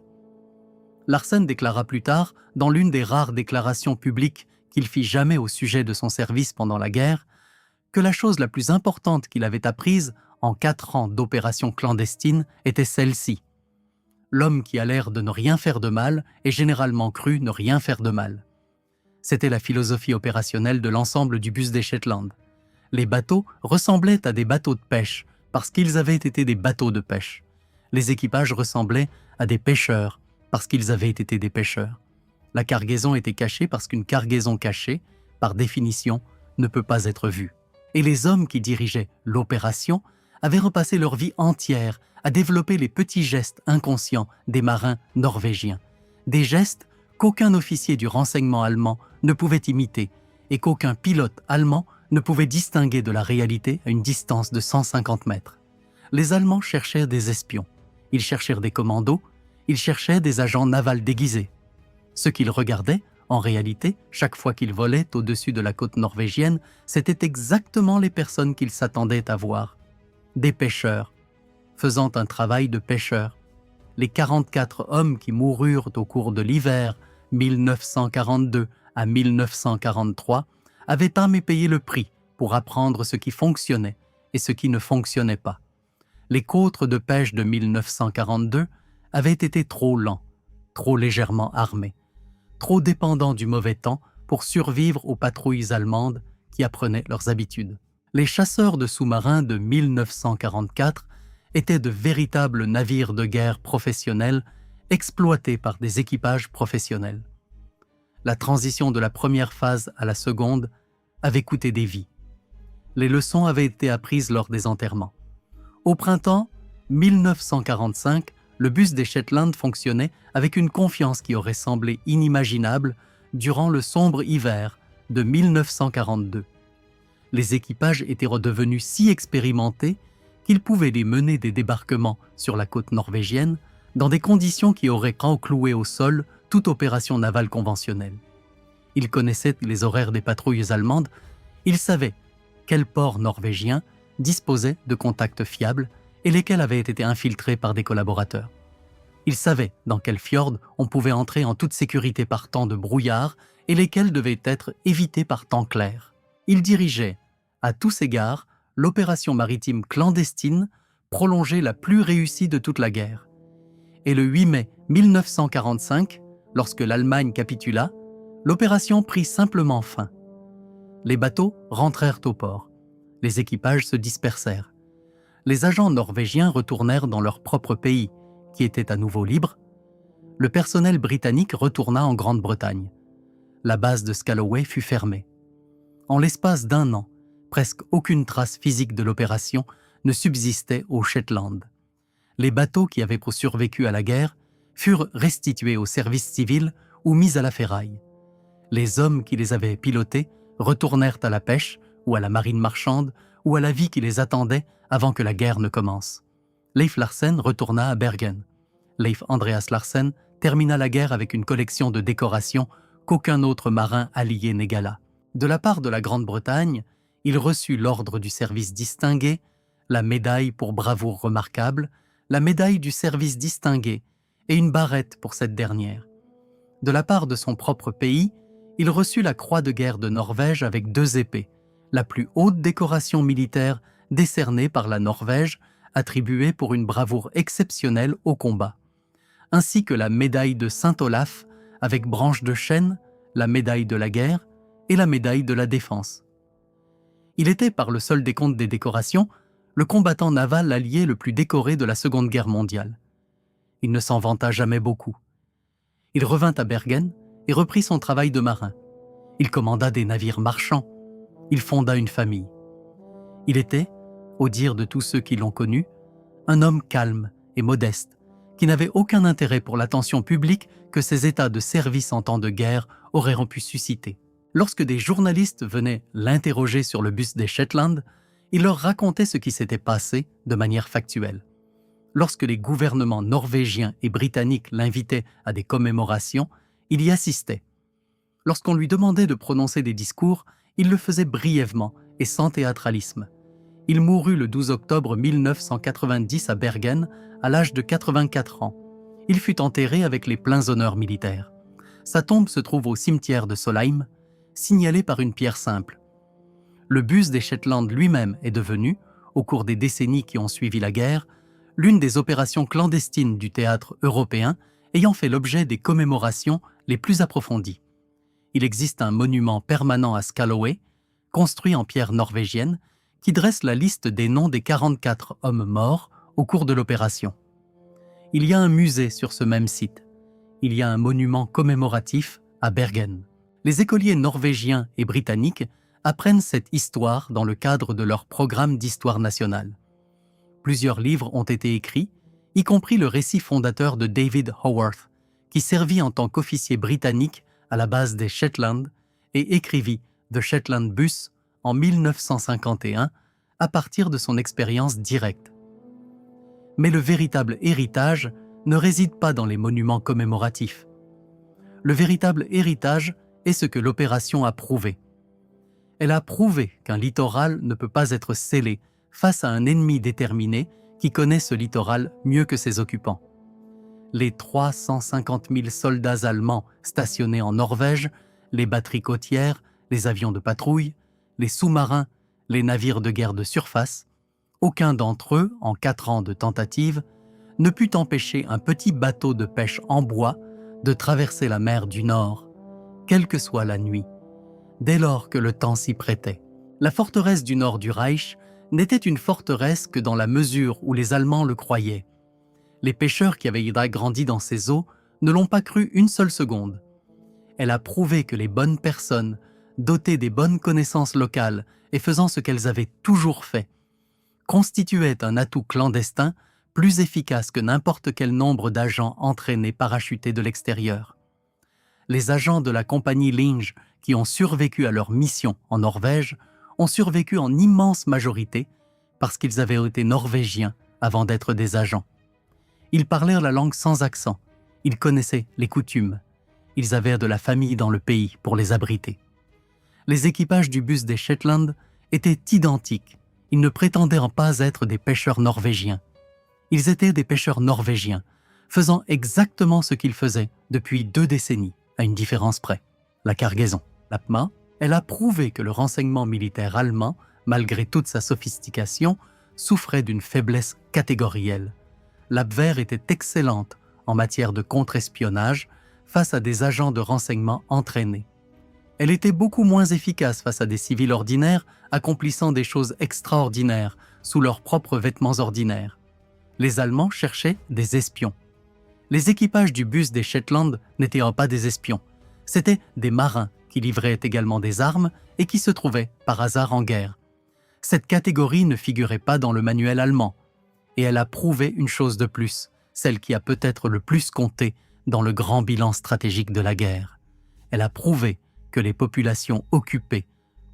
Larsen déclara plus tard, dans l'une des rares déclarations publiques qu'il fit jamais au sujet de son service pendant la guerre, que la chose la plus importante qu'il avait apprise en 4 ans d'opérations clandestines était celle-ci. L'homme qui a l'air de ne rien faire de mal est généralement cru ne rien faire de mal. C'était la philosophie opérationnelle de l'ensemble du bus des Shetland. Les bateaux ressemblaient à des bateaux de pêche parce qu'ils avaient été des bateaux de pêche. Les équipages ressemblaient à des pêcheurs parce qu'ils avaient été des pêcheurs. La cargaison était cachée parce qu'une cargaison cachée, par définition, ne peut pas être vue. Et les hommes qui dirigeaient l'opération avaient repassé leur vie entière à développer les petits gestes inconscients des marins norvégiens. Des gestes qu'aucun officier du renseignement allemand ne pouvait imiter et qu'aucun pilote allemand ne pouvait distinguer de la réalité à une distance de 150 mètres. Les Allemands cherchaient des espions, ils cherchèrent des commandos, ils cherchaient des agents navals déguisés. Ce qu'ils regardaient, en réalité, chaque fois qu'ils volaient au-dessus de la côte norvégienne, c'était exactement les personnes qu'ils s'attendaient à voir. Des pêcheurs, faisant un travail de pêcheurs. Les 44 hommes qui moururent au cours de l'hiver 1942 à 1943 avaient âme et payé le prix pour apprendre ce qui fonctionnait et ce qui ne fonctionnait pas. Les côtes de pêche de 1942 avaient été trop lents, trop légèrement armés, trop dépendants du mauvais temps pour survivre aux patrouilles allemandes qui apprenaient leurs habitudes. Les chasseurs de sous-marins de 1944 étaient de véritables navires de guerre professionnels exploités par des équipages professionnels. La transition de la première phase à la seconde avait coûté des vies. Les leçons avaient été apprises lors des enterrements. Au printemps 1945, le bus des Shetland fonctionnait avec une confiance qui aurait semblé inimaginable durant le sombre hiver de 1942. Les équipages étaient redevenus si expérimentés qu'ils pouvaient les mener des débarquements sur la côte norvégienne dans des conditions qui auraient cloué au sol toute opération navale conventionnelle. Ils connaissaient les horaires des patrouilles allemandes, ils savaient quels ports norvégiens disposaient de contacts fiables et lesquels avaient été infiltrés par des collaborateurs. Ils savaient dans quels fjords on pouvait entrer en toute sécurité par temps de brouillard et lesquels devaient être évités par temps clair. Ils dirigeaient, à tous égards, l'opération maritime clandestine prolongée la plus réussie de toute la guerre. Et le 8 mai 1945, lorsque l'Allemagne capitula, l'opération prit simplement fin. Les bateaux rentrèrent au port. Les équipages se dispersèrent. Les agents norvégiens retournèrent dans leur propre pays, qui était à nouveau libre. Le personnel britannique retourna en Grande-Bretagne. La base de Scalloway fut fermée. En l'espace d'1 an, presque aucune trace physique de l'opération ne subsistait aux Shetland. Les bateaux qui avaient survécu à la guerre furent restitués au service civil ou mis à la ferraille. Les hommes qui les avaient pilotés retournèrent à la pêche ou à la marine marchande ou à la vie qui les attendait avant que la guerre ne commence. Leif Larsen retourna à Bergen. Leif Andreas Larsen termina la guerre avec une collection de décorations qu'aucun autre marin allié n'égala. De la part de la Grande-Bretagne, il reçut l'ordre du service distingué, la médaille pour bravoure remarquable, la médaille du service distingué et une barrette pour cette dernière. De la part de son propre pays, il reçut la Croix de guerre de Norvège avec 2 épées, la plus haute décoration militaire décernée par la Norvège, attribuée pour une bravoure exceptionnelle au combat, ainsi que la médaille de Saint-Olaf avec branche de chêne, la médaille de la guerre et la médaille de la défense. Il était, par le seul décompte des décorations, le combattant naval allié le plus décoré de la Seconde Guerre mondiale. Il ne s'en vanta jamais beaucoup. Il revint à Bergen et reprit son travail de marin. Il commanda des navires marchands. Il fonda une famille. Il était, au dire de tous ceux qui l'ont connu, un homme calme et modeste, qui n'avait aucun intérêt pour l'attention publique que ses états de service en temps de guerre auraient pu susciter. Lorsque des journalistes venaient l'interroger sur le bus des Shetland, il leur racontait ce qui s'était passé de manière factuelle. Lorsque les gouvernements norvégiens et britanniques l'invitaient à des commémorations, il y assistait. Lorsqu'on lui demandait de prononcer des discours, il le faisait brièvement et sans théâtralisme. Il mourut le 12 octobre 1990 à Bergen, à l'âge de 84 ans. Il fut enterré avec les pleins honneurs militaires. Sa tombe se trouve au cimetière de Solheim, signalée par une pierre simple. Le bus des Shetland lui-même est devenu, au cours des décennies qui ont suivi la guerre, l'une des opérations clandestines du théâtre européen ayant fait l'objet des commémorations les plus approfondies. Il existe un monument permanent à Scalloway, construit en pierre norvégienne, qui dresse la liste des noms des 44 hommes morts au cours de l'opération. Il y a un musée sur ce même site. Il y a un monument commémoratif à Bergen. Les écoliers norvégiens et britanniques apprennent cette histoire dans le cadre de leur programme d'histoire nationale. Plusieurs livres ont été écrits, y compris le récit fondateur de David Haworth, qui servit en tant qu'officier britannique à la base des Shetland et écrivit The Shetland Bus en 1951 à partir de son expérience directe. Mais le véritable héritage ne réside pas dans les monuments commémoratifs. Le véritable héritage est ce que l'opération a prouvé. Elle a prouvé qu'un littoral ne peut pas être scellé face à un ennemi déterminé qui connaît ce littoral mieux que ses occupants. Les 350 000 soldats allemands stationnés en Norvège, les batteries côtières, les avions de patrouille, les sous-marins, les navires de guerre de surface, aucun d'entre eux, en 4 ans de tentative, ne put empêcher un petit bateau de pêche en bois de traverser la mer du Nord quelle que soit la nuit, dès lors que le temps s'y prêtait. La forteresse du nord du Reich n'était une forteresse que dans la mesure où les Allemands le croyaient. Les pêcheurs qui avaient grandi dans ces eaux ne l'ont pas cru une seule seconde. Elle a prouvé que les bonnes personnes, dotées des bonnes connaissances locales et faisant ce qu'elles avaient toujours fait, constituaient un atout clandestin plus efficace que n'importe quel nombre d'agents entraînés parachutés de l'extérieur. Les agents de la compagnie Linge qui ont survécu à leur mission en Norvège ont survécu en immense majorité parce qu'ils avaient été norvégiens avant d'être des agents. Ils parlèrent la langue sans accent, ils connaissaient les coutumes, ils avaient de la famille dans le pays pour les abriter. Les équipages du bus des Shetland étaient identiques, ils ne prétendaient pas être des pêcheurs norvégiens. Ils étaient des pêcheurs norvégiens, faisant exactement ce qu'ils faisaient depuis 2 décennies, à une différence près. La cargaison, l'APMA, elle a prouvé que le renseignement militaire allemand, malgré toute sa sophistication, souffrait d'une faiblesse catégorielle. L'Abwehr était excellente en matière de contre-espionnage face à des agents de renseignement entraînés. Elle était beaucoup moins efficace face à des civils ordinaires accomplissant des choses extraordinaires sous leurs propres vêtements ordinaires. Les Allemands cherchaient des espions. Les équipages du bus des Shetland n'étaient pas des espions. C'étaient des marins qui livraient également des armes et qui se trouvaient par hasard en guerre. Cette catégorie ne figurait pas dans le manuel allemand. Et elle a prouvé une chose de plus, celle qui a peut-être le plus compté dans le grand bilan stratégique de la guerre. Elle a prouvé que les populations occupées,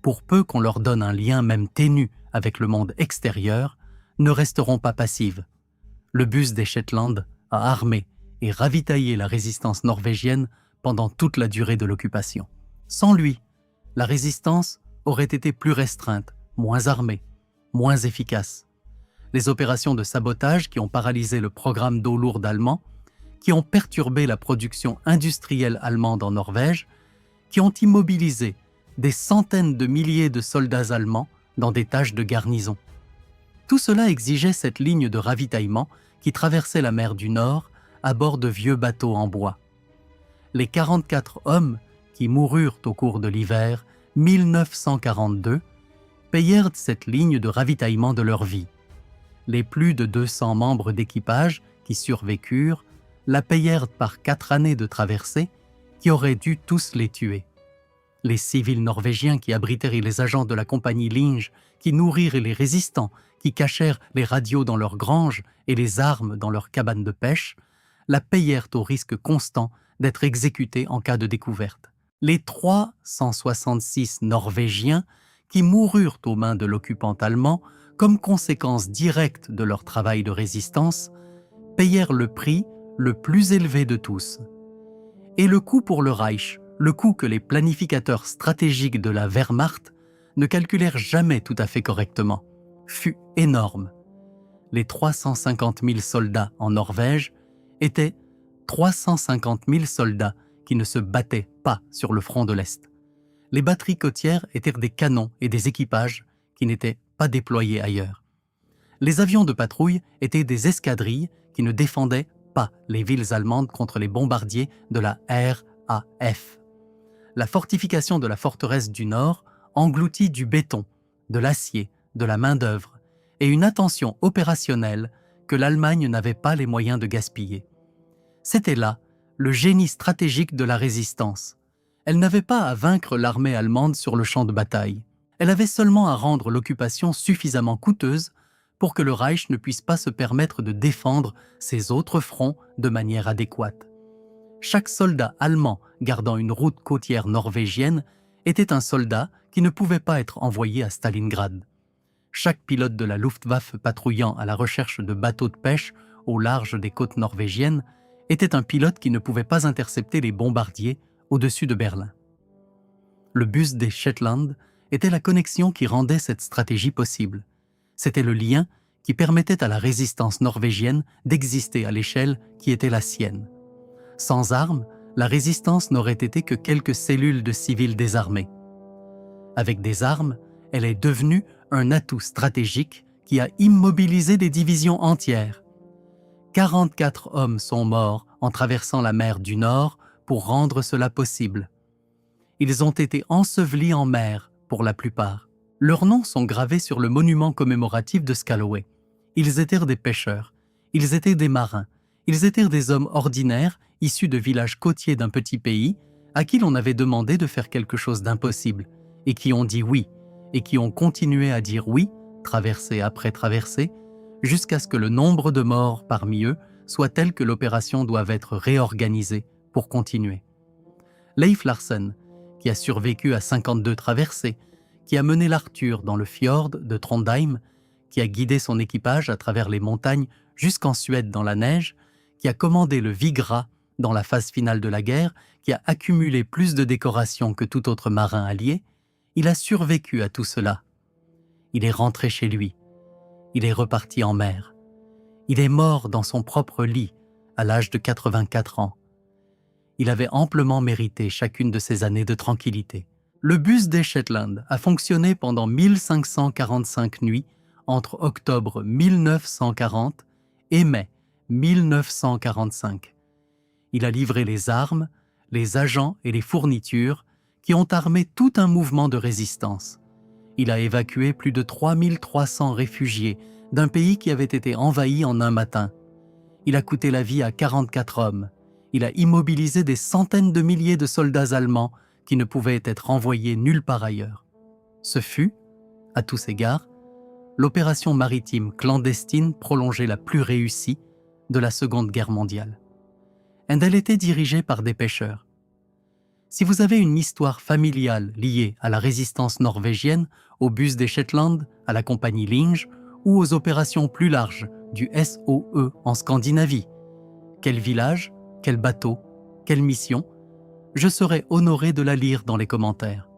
pour peu qu'on leur donne un lien même ténu avec le monde extérieur, ne resteront pas passives. Le bus des Shetland a armé et ravitaillé la résistance norvégienne pendant toute la durée de l'occupation. Sans lui, la résistance aurait été plus restreinte, moins armée, moins efficace. Les opérations de sabotage qui ont paralysé le programme d'eau lourde allemand, qui ont perturbé la production industrielle allemande en Norvège, qui ont immobilisé des centaines de milliers de soldats allemands dans des tâches de garnison. Tout cela exigeait cette ligne de ravitaillement qui traversait la mer du Nord à bord de vieux bateaux en bois. Les 44 hommes qui moururent au cours de l'hiver 1942 payèrent cette ligne de ravitaillement de leur vie. Les plus de 200 membres d'équipage qui survécurent la payèrent par 4 années de traversée qui auraient dû tous les tuer. Les civils norvégiens qui abritèrent les agents de la compagnie Linge, qui nourrirent les résistants, qui cachèrent les radios dans leurs granges et les armes dans leurs cabanes de pêche, la payèrent au risque constant d'être exécutés en cas de découverte. Les 366 Norvégiens qui moururent aux mains de l'occupant allemand comme conséquence directe de leur travail de résistance, payèrent le prix le plus élevé de tous. Et le coût pour le Reich, le coût que les planificateurs stratégiques de la Wehrmacht ne calculèrent jamais tout à fait correctement, fut énorme. Les 350 000 soldats en Norvège étaient 350 000 soldats qui ne se battaient pas sur le front de l'Est. Les batteries côtières étaient des canons et des équipages qui n'étaient pas déployés ailleurs. Les avions de patrouille étaient des escadrilles qui ne défendaient pas les villes allemandes contre les bombardiers de la RAF. La fortification de la forteresse du Nord engloutit du béton, de l'acier, de la main-d'œuvre et une attention opérationnelle que l'Allemagne n'avait pas les moyens de gaspiller. C'était là le génie stratégique de la résistance. Elle n'avait pas à vaincre l'armée allemande sur le champ de bataille. Elle avait seulement à rendre l'occupation suffisamment coûteuse pour que le Reich ne puisse pas se permettre de défendre ses autres fronts de manière adéquate. Chaque soldat allemand gardant une route côtière norvégienne était un soldat qui ne pouvait pas être envoyé à Stalingrad. Chaque pilote de la Luftwaffe patrouillant à la recherche de bateaux de pêche au large des côtes norvégiennes était un pilote qui ne pouvait pas intercepter les bombardiers au-dessus de Berlin. Le bus des Shetland était la connexion qui rendait cette stratégie possible. C'était le lien qui permettait à la résistance norvégienne d'exister à l'échelle qui était la sienne. Sans armes, la résistance n'aurait été que quelques cellules de civils désarmés. Avec des armes, elle est devenue un atout stratégique qui a immobilisé des divisions entières. 44 hommes sont morts en traversant la mer du Nord pour rendre cela possible. Ils ont été ensevelis en mer, pour la plupart. Leurs noms sont gravés sur le monument commémoratif de Scalloway. Ils étaient des pêcheurs, ils étaient des marins, ils étaient des hommes ordinaires, issus de villages côtiers d'un petit pays, à qui l'on avait demandé de faire quelque chose d'impossible, et qui ont dit oui, et qui ont continué à dire oui, traversée après traversée, jusqu'à ce que le nombre de morts parmi eux soit tel que l'opération doive être réorganisée pour continuer. Leif Larsen, qui a survécu à 52 traversées, qui a mené l'Arthur dans le fjord de Trondheim, qui a guidé son équipage à travers les montagnes jusqu'en Suède dans la neige, qui a commandé le Vigra dans la phase finale de la guerre, qui a accumulé plus de décorations que tout autre marin allié, il a survécu à tout cela. Il est rentré chez lui. Il est reparti en mer. Il est mort dans son propre lit à l'âge de 84 ans. Il avait amplement mérité chacune de ces années de tranquillité. Le bus des Shetland a fonctionné pendant 1545 nuits entre octobre 1940 et mai 1945. Il a livré les armes, les agents et les fournitures qui ont armé tout un mouvement de résistance. Il a évacué plus de 3300 réfugiés d'un pays qui avait été envahi en un matin. Il a coûté la vie à 44 hommes. Il a immobilisé des centaines de milliers de soldats allemands qui ne pouvaient être envoyés nulle part ailleurs. Ce fut, à tous égards, l'opération maritime clandestine prolongée la plus réussie de la Seconde Guerre mondiale. Et elle était dirigée par des pêcheurs. Si vous avez une histoire familiale liée à la résistance norvégienne, au bus des Shetland, à la compagnie Linge ou aux opérations plus larges du SOE en Scandinavie, quel village, quel bateau, quelle mission, je serai honoré de la lire dans les commentaires.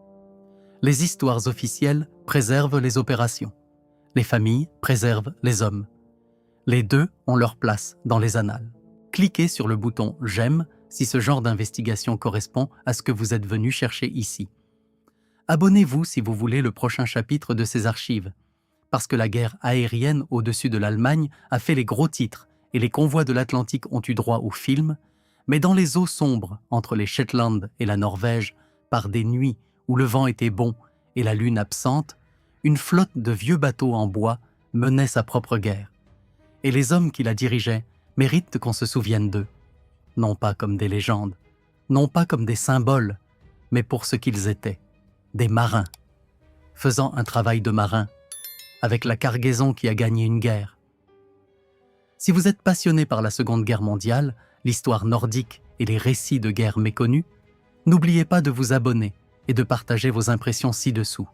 Les histoires officielles préservent les opérations. Les familles préservent les hommes. Les deux ont leur place dans les annales. Cliquez sur le bouton « J'aime » si ce genre d'investigation correspond à ce que vous êtes venu chercher ici. Abonnez-vous si vous voulez le prochain chapitre de ces archives, parce que la guerre aérienne au-dessus de l'Allemagne a fait les gros titres et les convois de l'Atlantique ont eu droit au film, mais dans les eaux sombres entre les Shetland et la Norvège, par des nuits où le vent était bon et la lune absente, une flotte de vieux bateaux en bois menait sa propre guerre. Et les hommes qui la dirigeaient méritent qu'on se souvienne d'eux, non pas comme des légendes, non pas comme des symboles, mais pour ce qu'ils étaient, des marins, faisant un travail de marin, avec la cargaison qui a gagné une guerre. Si vous êtes passionné par la Seconde Guerre mondiale, l'histoire nordique et les récits de guerre méconnus, n'oubliez pas de vous abonner et de partager vos impressions ci-dessous.